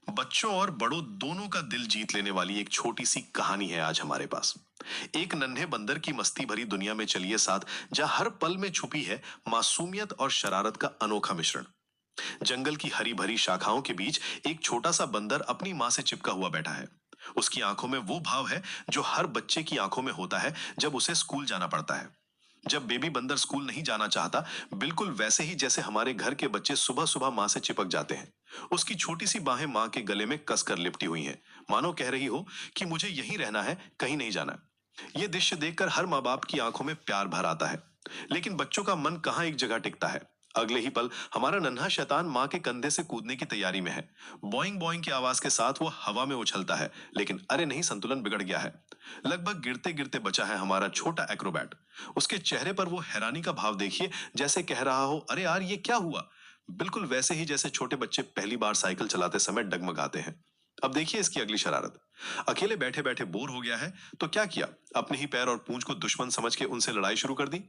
बच्चों और बड़ों दोनों का दिल जीत लेने वाली एक छोटी सी कहानी है आज हमारे पास। एक नन्हे बंदर की मस्ती भरी दुनिया में चलिए साथ, जहां हर पल में छुपी है मासूमियत और शरारत का अनोखा मिश्रण। जंगल की हरी भरी शाखाओं के बीच एक छोटा सा बंदर अपनी माँ से चिपका हुआ बैठा है। उसकी आंखों में वो भाव है जो हर बच्चे की आंखों में होता है जब उसे स्कूल जाना पड़ता है। जब बेबी बंदर स्कूल नहीं जाना चाहता, बिल्कुल वैसे ही जैसे हमारे घर के बच्चे सुबह सुबह माँ से चिपक जाते हैं। उसकी छोटी सी बाहें माँ के गले में कसकर लिपटी हुई हैं, मानो कह रही हो कि मुझे यहीं रहना है, कहीं नहीं जाना। ये दृश्य देखकर हर माँ बाप की आंखों में प्यार भर आता है। लेकिन बच्चों का मन कहाँ एक जगह टिकता है। अगले ही पल हमारा नन्हा शैतान माँ के कंधे से कूदने की तैयारी में है। बॉइंग बॉइंग की आवाज के साथ वो हवा में उछलता है, लेकिन अरे नहीं, संतुलन बिगड़ गया है। लगभग गिरते गिरते बचा है हमारा छोटा एक्रोबैट। उसके चेहरे पर वो हैरानी का भाव देखिए, जैसे कह रहा हो, अरे यार ये क्या हुआ। बिल्कुल वैसे ही जैसे छोटे बच्चे पहली बार साइकिल चलाते समय डगमगाते हैं। अब देखिए इसकी अगली शरारत। अकेले बैठे बैठे बोर हो गया है, तो क्या किया, अपने ही पैर और पूंछ को दुश्मन समझ के उनसे लड़ाई शुरू कर दी।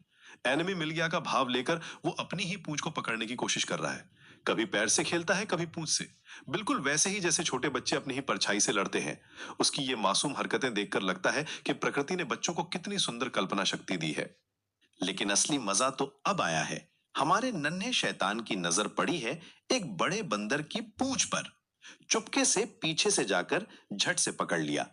एनिमी मिल गया का भाव लेकर वो अपनी ही पूंछ को पकड़ने की कोशिश कर रहा है। कभी पैर से खेलता है, कभी पूंछ से। बिल्कुल वैसे ही जैसे छोटे बच्चे अपनी ही परछाई से लड़ते हैं। उसकी ये मासूम हरकतें देखकर लगता है कि प्रकृति ने बच्चों को कितनी सुंदर कल्पना शक्ति दी है। लेकिन असली मजा तो अब आया है। हमारे नन्हे शैतान की नजर पड़ी है एक बड़े बंदर की पूंछ पर। चुपके से पीछे से जाकर झट से पकड़ लिया।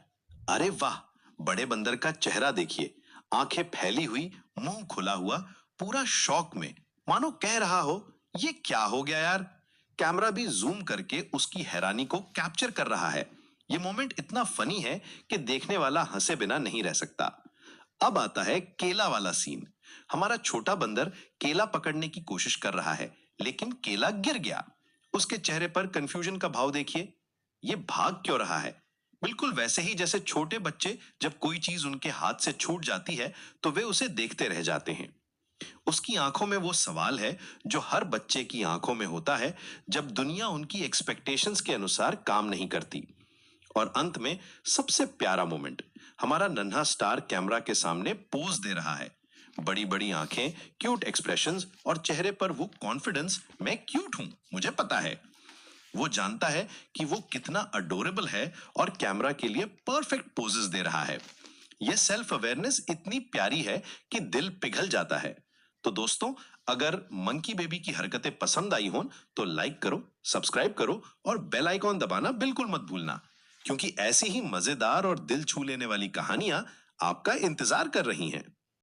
अरे वाह, बड़े बंदर का चेहरा देखिए, आंखें फैली हुई, मुंह खुला हुआ, पूरा शौक में, मानो कह रहा हो, ये क्या हो गया यार। कैमरा भी जूम करके उसकी हैरानी को कैप्चर कर रहा है। ये मोमेंट इतना फनी है कि देखने वाला हंसे बिना नहीं रह सकता। अब आता है केला वाला सीन। हमारा छोटा बंदर केला पकड़ने की कोशिश कर रहा है, लेकिन केला गिर गया। उसके चेहरे पर कंफ्यूजन का भाव देखिए। ये भाग क्यों रहा है। बिल्कुल वैसे ही जैसे छोटे बच्चे जब कोई चीज उनके हाथ से छूट जाती है तो वे उसे देखते रह जाते हैं। उसकी आंखों में वो सवाल है जो हर बच्चे की आंखों में होता है जब दुनिया उनकी एक्सपेक्टेशंस के अनुसार काम नहीं करती। और अंत में सबसे प्यारा मोमेंट, हमारा नन्हा स्टार कैमरा के सामने पोज दे रहा है। बड़ी बड़ी आंखें, क्यूट एक्सप्रेशंस और चेहरे पर वो कॉन्फिडेंस, मैं क्यूट हूं, मुझे पता है। वो जानता है कि वो कितना अडोरेबल है और कैमरा के लिए परफेक्ट पोजेस दे रहा है। यह सेल्फ अवेयरनेस इतनी प्यारी है कि दिल पिघल जाता है। तो दोस्तों, अगर मंकी बेबी की हरकतें पसंद आई हों तो लाइक करो, सब्सक्राइब करो और बेल आइकॉन दबाना बिल्कुल मत भूलना, क्योंकि ऐसी ही मजेदार और दिल छू लेने वाली कहानियां आपका इंतजार कर रही हैं।